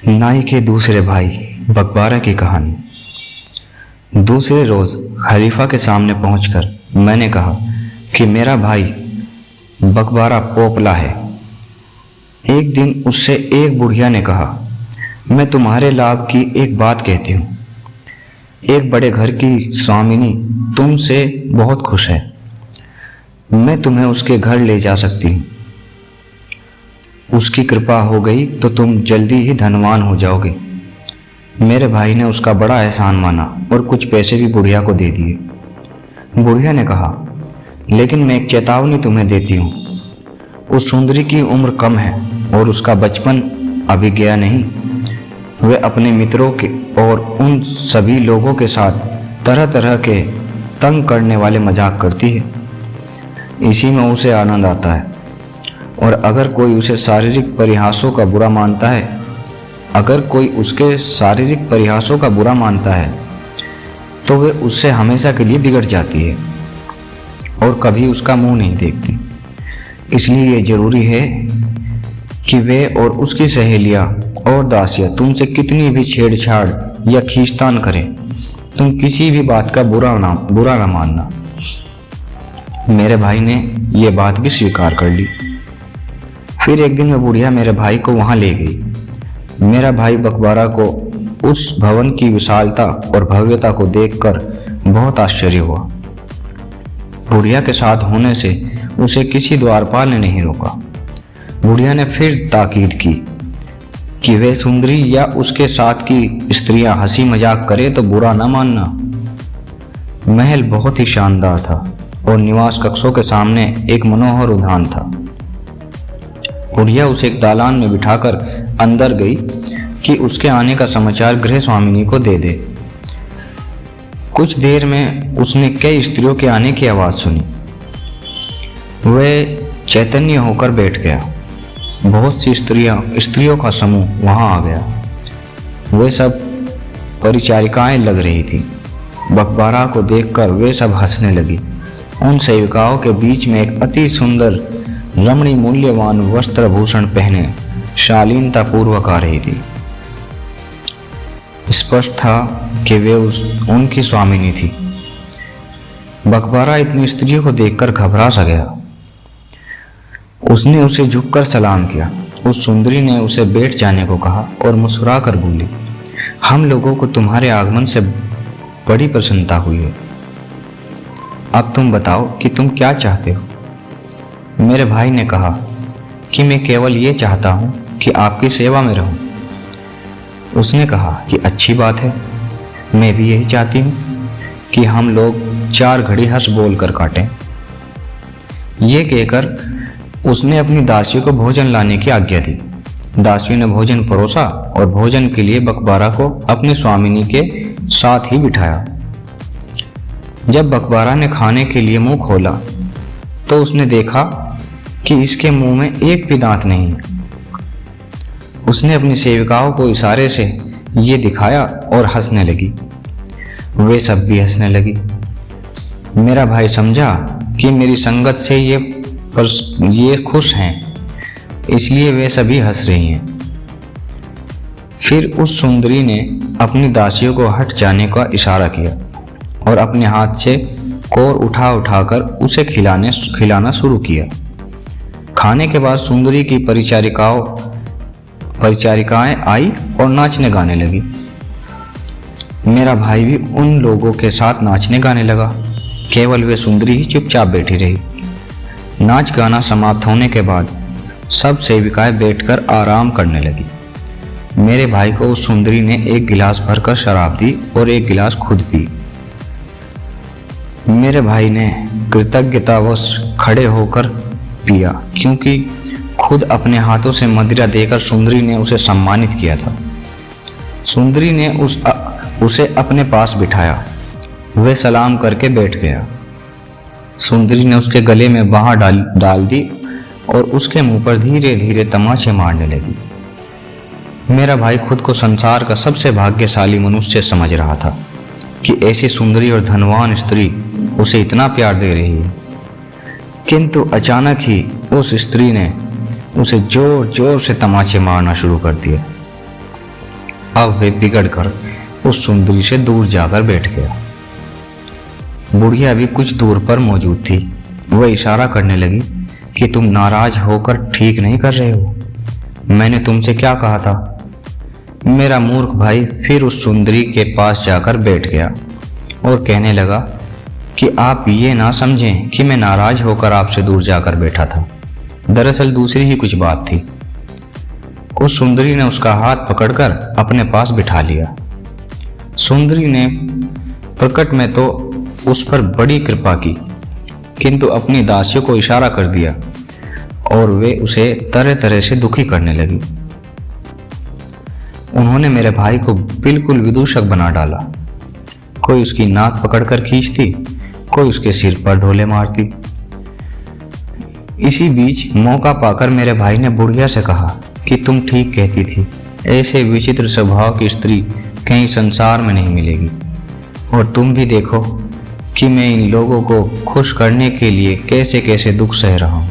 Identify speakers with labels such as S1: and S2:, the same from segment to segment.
S1: नाई के दूसरे भाई बकबारा की कहानी। दूसरे रोज खलीफा के सामने पहुंचकर मैंने कहा कि मेरा भाई बकबारा पोपला है। एक दिन उससे एक बुढ़िया ने कहा, मैं तुम्हारे लाभ की एक बात कहती हूँ। एक बड़े घर की स्वामिनी तुमसे बहुत खुश है। मैं तुम्हें उसके घर ले जा सकती हूँ। उसकी कृपा हो गई तो तुम जल्दी ही धनवान हो जाओगे। मेरे भाई ने उसका बड़ा एहसान माना और कुछ पैसे भी बुढ़िया को दे दिए। बुढ़िया ने कहा, लेकिन मैं एक चेतावनी तुम्हें देती हूँ। उस सुंदरी की उम्र कम है और उसका बचपन अभी गया नहीं। वे अपने मित्रों के और उन सभी लोगों के साथ तरह तरह के तंग करने वाले मजाक करती है। इसी में उसे आनंद आता है। और अगर कोई उसे शारीरिक परिहासों का बुरा मानता है तो वे उससे हमेशा के लिए बिगड़ जाती है और कभी उसका मुंह नहीं देखती। इसलिए ये जरूरी है कि वे और उसकी सहेलियां और दासियां तुमसे कितनी भी छेड़छाड़ या खींचतान करें, तुम किसी भी बात का बुरा ना मानना। मेरे भाई ने यह बात भी स्वीकार कर ली। फिर एक दिन वह बुढ़िया मेरे भाई को वहां ले गई। मेरा भाई बकबारा को उस भवन की विशालता और भव्यता को देखकर बहुत आश्चर्य हुआ। बुढ़िया के साथ होने से उसे किसी द्वारपाल ने नहीं रोका। बुढ़िया ने फिर ताकीद की कि वे सुंदरी या उसके साथ की स्त्रियां हंसी मजाक करे तो बुरा न मानना। महल बहुत ही शानदार था और निवास कक्षों के सामने एक मनोहर उद्यान था। बुढ़िया उसे एक दालान में बिठाकर अंदर गई कि उसके आने का समाचार गृह स्वामिनी को दे दे। कुछ देर में उसने कई स्त्रियों के आने की आवाज सुनी। वह चैतन्य होकर बैठ गया। बहुत सी स्त्रियों का समूह वहां आ गया। वे सब परिचारिकाएं लग रही थी। बकबारा को देखकर वे सब हंसने लगी। उन सेविकाओं के बीच में एक अति सुंदर रमणी मूल्यवान वस्त्रभूषण पहने शालीनता पूर्वक आ रही थी। स्पष्ट था कि वे उनकी स्वामिनी थी। बकबारा इतनी स्त्रियों को देखकर घबरा सा गया। उसने उसे झुककर सलाम किया। उस सुंदरी ने उसे बैठ जाने को कहा और मुस्कुरा कर बोली, हम लोगों को तुम्हारे आगमन से बड़ी प्रसन्नता हुई है। अब तुम बताओ कि तुम क्या चाहते हो। मेरे भाई ने कहा कि मैं केवल ये चाहता हूँ कि आपकी सेवा में रहूं। उसने कहा कि अच्छी बात है, मैं भी यही चाहती हूँ कि हम लोग 4 घड़ी हंस बोल कर काटें। ये कहकर उसने अपनी दासियों को भोजन लाने की आज्ञा दी। दासियों ने भोजन परोसा और भोजन के लिए बकबारा को अपनी स्वामिनी के साथ ही बिठाया। जब बकबारा ने खाने के लिए मुंह खोला तो उसने देखा कि इसके मुंह में एक भी दांत नहीं है। उसने अपनी सेविकाओं को इशारे से ये दिखाया और हंसने लगी। वे सब भी हंसने लगी। मेरा भाई समझा कि मेरी संगत से ये खुश हैं, इसलिए वे सभी हंस रही हैं। फिर उस सुंदरी ने अपनी दासियों को हट जाने का इशारा किया और अपने हाथ से कोर उठाकर उसे खिलाना शुरू किया। खाने के बाद सुंदरी की परिचारिकाएं आई और नाचने गाने लगी। मेरा भाई भी उन लोगों के साथ नाचने गाने लगा। केवल वे सुंदरी ही चुपचाप बैठी रही। नाच गाना समाप्त होने के बाद सब सेविकाएं बैठकर आराम करने लगी। मेरे भाई को उस सुंदरी ने एक गिलास भरकर शराब दी और एक गिलास खुद पी। मेरे भाई ने कृतज्ञतावश खड़े होकर पिया, क्योंकि खुद अपने हाथों से मदिरा देकर सुंदरी ने उसे सम्मानित किया था। सुंदरी ने उसे अपने पास बिठाया। वह सलाम करके बैठ गया। सुंदरी ने उसके गले में बांह डाल दी और उसके मुंह पर धीरे धीरे तमाचे मारने लगी। मेरा भाई खुद को संसार का सबसे भाग्यशाली मनुष्य समझ रहा था कि ऐसी सुंदरी और धनवान स्त्री उसे इतना प्यार दे रही है। किंतु अचानक ही उस स्त्री ने उसे जोर जोर से तमाचे मारना शुरू कर दिया। अब वे बिगड़कर उस सुंदरी से दूर जाकर बैठ गया। बुढ़िया भी कुछ दूर पर मौजूद थी। वह इशारा करने लगी कि तुम नाराज होकर ठीक नहीं कर रहे हो। मैंने तुमसे क्या कहा था? मेरा मूर्ख भाई फिर उस सुंदरी के पास जाकर बैठ गया और कहने लगा कि आप ये ना समझें कि मैं नाराज होकर आपसे दूर जाकर बैठा था। दरअसल दूसरी ही कुछ बात थी। उस सुंदरी ने उसका हाथ पकड़कर अपने पास बिठा लिया। सुंदरी ने प्रकट में तो उस पर बड़ी कृपा की, किंतु अपनी दासियों को इशारा कर दिया और वे उसे तरह तरह से दुखी करने लगी। उन्होंने मेरे भाई को बिल्कुल विदूषक बना डाला। कोई उसकी नाक पकड़कर खींचती, कोई उसके सिर पर ढोले मारती। इसी बीच मौका पाकर मेरे भाई ने बुढ़िया से कहा कि तुम ठीक कहती थी, ऐसे विचित्र स्वभाव की स्त्री कहीं संसार में नहीं मिलेगी। और तुम भी देखो कि मैं इन लोगों को खुश करने के लिए कैसे कैसे दुख सह रहा हूं।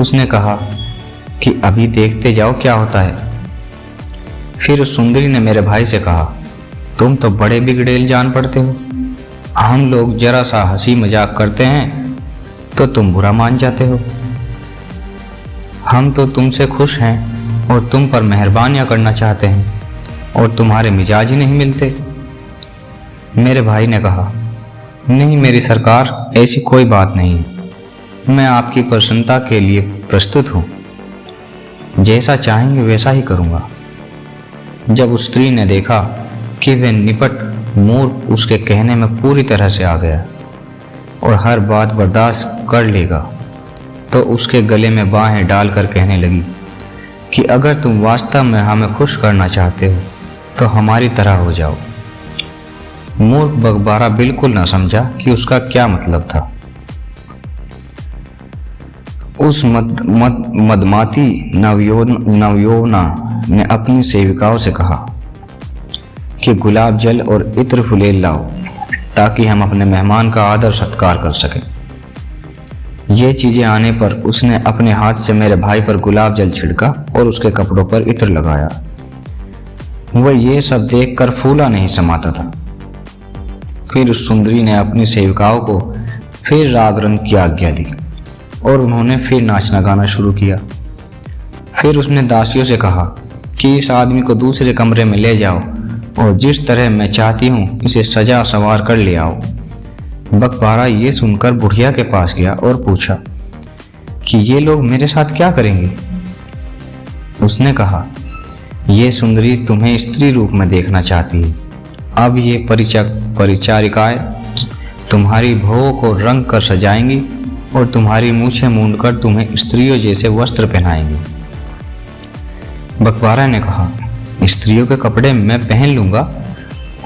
S1: उसने कहा कि अभी देखते जाओ क्या होता है। फिर उस सुंदरी ने मेरे भाई से कहा, तुम तो बड़े बिगड़ेल जान पड़ते हो। हम लोग जरा सा हंसी मजाक करते हैं तो तुम बुरा मान जाते हो। हम तो तुमसे खुश हैं और तुम पर मेहरबानियां करना चाहते हैं और तुम्हारे मिजाज ही नहीं मिलते। मेरे भाई ने कहा, नहीं मेरी सरकार, ऐसी कोई बात नहीं है। मैं आपकी प्रसन्नता के लिए प्रस्तुत हूँ। जैसा चाहेंगे वैसा ही करूँगा। जब उस स्त्री ने देखा कि वह निपट मूर्ख उसके कहने में पूरी तरह से आ गया और हर बात बर्दाश्त कर लेगा, तो उसके गले में बाहें डालकर कहने लगी कि अगर तुम वास्तव में हमें खुश करना चाहते हो तो हमारी तरह हो जाओ। मूर्ख बगबारा बिल्कुल न समझा कि उसका क्या मतलब था। उस मदमाती नवयौवना ने अपनी सेविकाओं से कहा कि गुलाब जल और इत्र फुलेल लाओ ताकि हम अपने मेहमान का आदर सत्कार कर सकें। ये चीजें आने पर उसने अपने हाथ से मेरे भाई पर गुलाब जल छिड़का और उसके कपड़ों पर इत्र लगाया। वह ये सब देखकर फूला नहीं समाता था। फिर उस सुंदरी ने अपनी सेविकाओं को फिर राग रंग की आज्ञा दी और उन्होंने फिर नाचना गाना शुरू किया। फिर उसने दासियों से कहा कि इस आदमी को दूसरे कमरे में ले जाओ और जिस तरह मैं चाहती हूँ इसे सजा सवार कर ले आओ। बकबारा ये सुनकर बुढ़िया के पास गया और पूछा कि ये लोग मेरे साथ क्या करेंगे। उसने कहा, ये सुंदरी तुम्हें स्त्री रूप में देखना चाहती है। अब ये परिचारिकाएं तुम्हारी भौं को रंग कर सजाएंगी और तुम्हारी मूछें मूंदकर तुम्हें स्त्रियों जैसे वस्त्र पहनाएंगी। बकवारा ने कहा, स्त्रियों के कपड़े मैं पहन लूंगा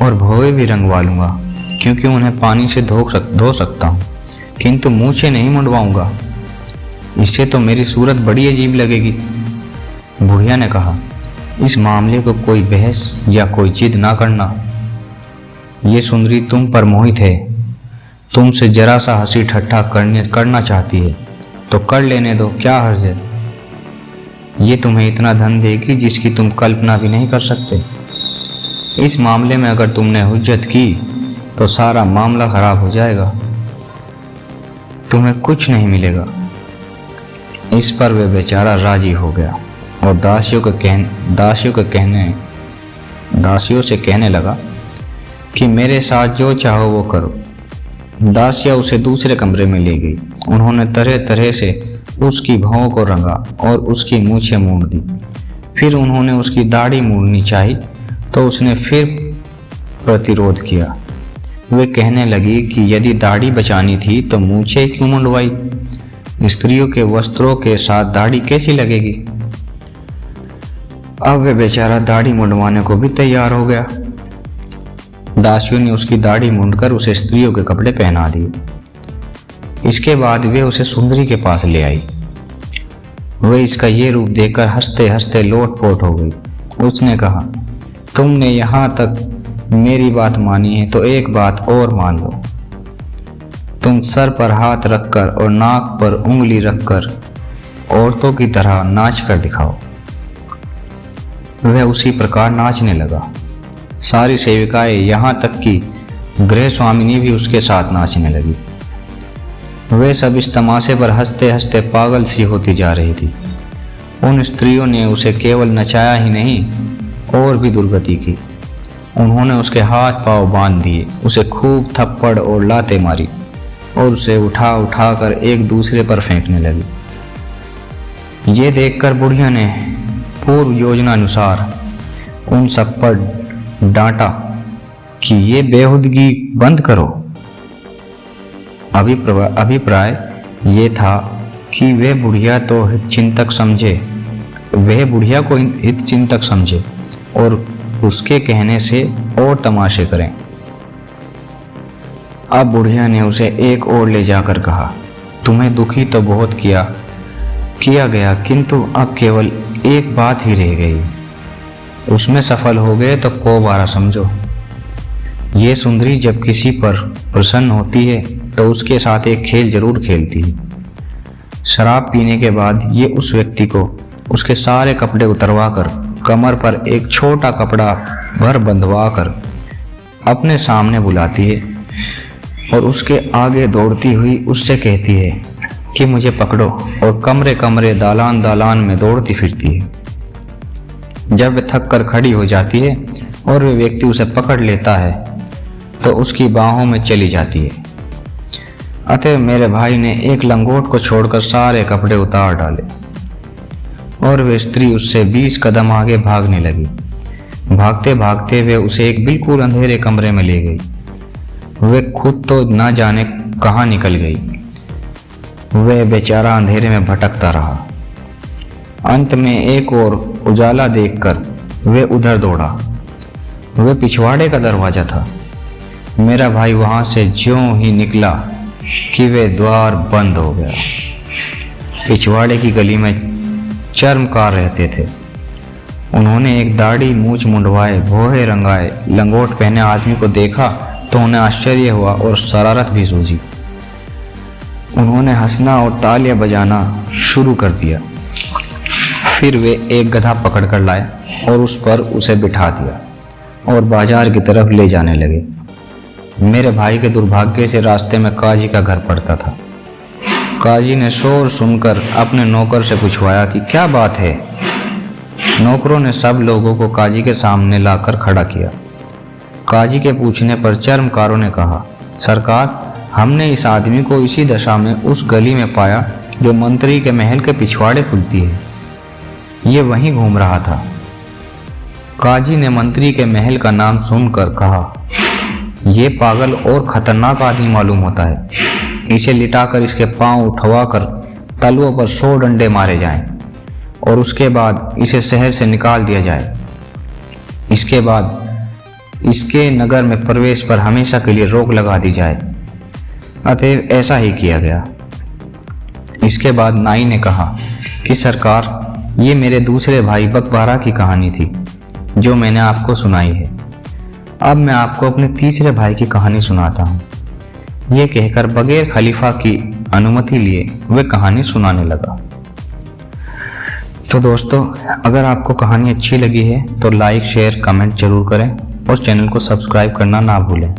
S1: और भौवें भी रंगवा लूंगा, क्योंकि उन्हें पानी से धो सकता हूँ, किंतु मूछें नहीं मुंडवाऊंगा। इससे तो मेरी सूरत बड़ी अजीब लगेगी। बुढ़िया ने कहा, इस मामले को कोई बहस या कोई जिद ना करना। ये सुंदरी तुम पर मोहित है, तुमसे जरा सा हंसी ठट्ठा करना चाहती है तो कर लेने दो, क्या हर्ज है। ये तुम्हें इतना धन देगी जिसकी तुम कल्पना भी नहीं कर सकते। इस मामले में अगर तुमने हुज्जत की तो सारा मामला खराब हो जाएगा, तुम्हें कुछ नहीं मिलेगा। इस पर वह बेचारा राजी हो गया और दासियों से कहने लगा कि मेरे साथ जो चाहो वो करो। दासिया उसे दूसरे कमरे में ले गई। उन्होंने तरह तरह से उसकी भौं को रंगा और उसकी मूछें मूंद दी। फिर उन्होंने उसकी दाढ़ी मूंदनी चाही तो उसने फिर प्रतिरोध किया। वे कहने लगी कि यदि दाढ़ी बचानी थी तो मूछें क्यों मुंडवाई, स्त्रियों के वस्त्रों के साथ दाढ़ी कैसी लगेगी। अब वे बेचारा दाढ़ी मुंडवाने को भी तैयार हो गया। दासियों ने उसकी दाढ़ी मूंदकर उसे स्त्रियों के कपड़े पहना दिए। इसके बाद वे उसे सुंदरी के पास ले आई। वह इसका ये रूप देखकर हंसते हंसते लोटपोट हो गई। उसने कहा, तुमने यहाँ तक मेरी बात मानी है तो एक बात और मान लो। तुम सर पर हाथ रखकर और नाक पर उंगली रखकर औरतों की तरह नाच कर दिखाओ। वह उसी प्रकार नाचने लगा। सारी सेविकाएं, यहाँ तक कि गृह स्वामिनी भी उसके साथ नाचने लगी। वे सब इस तमाशे पर हंसते हंसते पागल सी होती जा रही थी। उन स्त्रियों ने उसे केवल नचाया ही नहीं और भी दुर्गति की। उन्होंने उसके हाथ पांव बांध दिए, उसे खूब थप्पड़ और लातें मारी और उसे उठा उठा कर एक दूसरे पर फेंकने लगी। ये देखकर बुढ़िया ने पूर्व योजना अनुसार उन सब पर डांटा कि ये बेहुदगी बंद करो। अभिप्राय ये था कि वे बुढ़िया को हितचिंतक समझे और उसके कहने से और तमाशे करें। अब बुढ़िया ने उसे एक ओर ले जाकर कहा, तुम्हें दुखी तो बहुत किया गया, किंतु अब केवल एक बात ही रह गई। उसमें सफल हो गए तो को बारा समझो। ये सुंदरी जब किसी पर प्रसन्न होती है तो उसके साथ एक खेल जरूर खेलती है। शराब पीने के बाद ये उस व्यक्ति को उसके सारे कपड़े उतरवा कर कमर पर एक छोटा कपड़ा भर बंधवा कर अपने सामने बुलाती है और उसके आगे दौड़ती हुई उससे कहती है कि मुझे पकड़ो, और कमरे कमरे दालान दालान में दौड़ती फिरती है। जब वह थक कर खड़ी हो जाती है और वे व्यक्ति उसे पकड़ लेता है तो उसकी बाहों में चली जाती है। अतः मेरे भाई ने एक लंगोट को छोड़कर सारे कपड़े उतार डाले और वे स्त्री उससे 20 कदम आगे भागने लगी। भागते भागते वे उसे एक बिल्कुल अंधेरे कमरे में ले गई। वे खुद तो ना जाने कहाँ निकल गई। वह बेचारा अंधेरे में भटकता रहा। अंत में एक और उजाला देखकर वे उधर दौड़ा। वह पिछवाड़े का दरवाजा था। मेरा भाई वहां से ज्यों ही निकला कि वे द्वार बंद हो गया। पिछवाड़े की गली में चर्मकार रहते थे। उन्होंने एक दाढ़ी मूछ मुंडवाए, भौहे रंगाए, लंगोट पहने आदमी को देखा तो उन्हें आश्चर्य हुआ और शरारत भी सूझी। उन्होंने हंसना और तालियां बजाना शुरू कर दिया। फिर वे एक गधा पकड़कर लाए और उस पर उसे बिठा दिया और बाजार की तरफ ले जाने लगे। मेरे भाई के दुर्भाग्य से रास्ते में काजी का घर पड़ता था। काजी ने शोर सुनकर अपने नौकर से पूछवाया कि क्या बात है। नौकरों ने सब लोगों को काजी के सामने लाकर खड़ा किया। काजी के पूछने पर चर्मकारों ने कहा, सरकार, हमने इस आदमी को इसी दशा में उस गली में पाया जो मंत्री के महल के पिछवाड़े खुलती है। ये वहीं घूम रहा था। काजी ने मंत्री के महल का नाम सुनकर कहा, ये पागल और खतरनाक आदमी मालूम होता है। इसे लिटाकर इसके पांव उठवाकर तलवों पर 100 डंडे मारे जाएं और उसके बाद इसे शहर से निकाल दिया जाए। इसके बाद इसके नगर में प्रवेश पर हमेशा के लिए रोक लगा दी जाए। अतएव ऐसा ही किया गया। इसके बाद नाई ने कहा कि सरकार, ये मेरे दूसरे भाई बकबारा की कहानी थी जो मैंने आपको सुनाई है। अब मैं आपको अपने तीसरे भाई की कहानी सुनाता हूँ। ये कहकर बगैर खलीफा की अनुमति लिए वह कहानी सुनाने लगा। तो दोस्तों, अगर आपको कहानी अच्छी लगी है तो लाइक, शेयर, कमेंट जरूर करें और चैनल को सब्सक्राइब करना ना भूलें।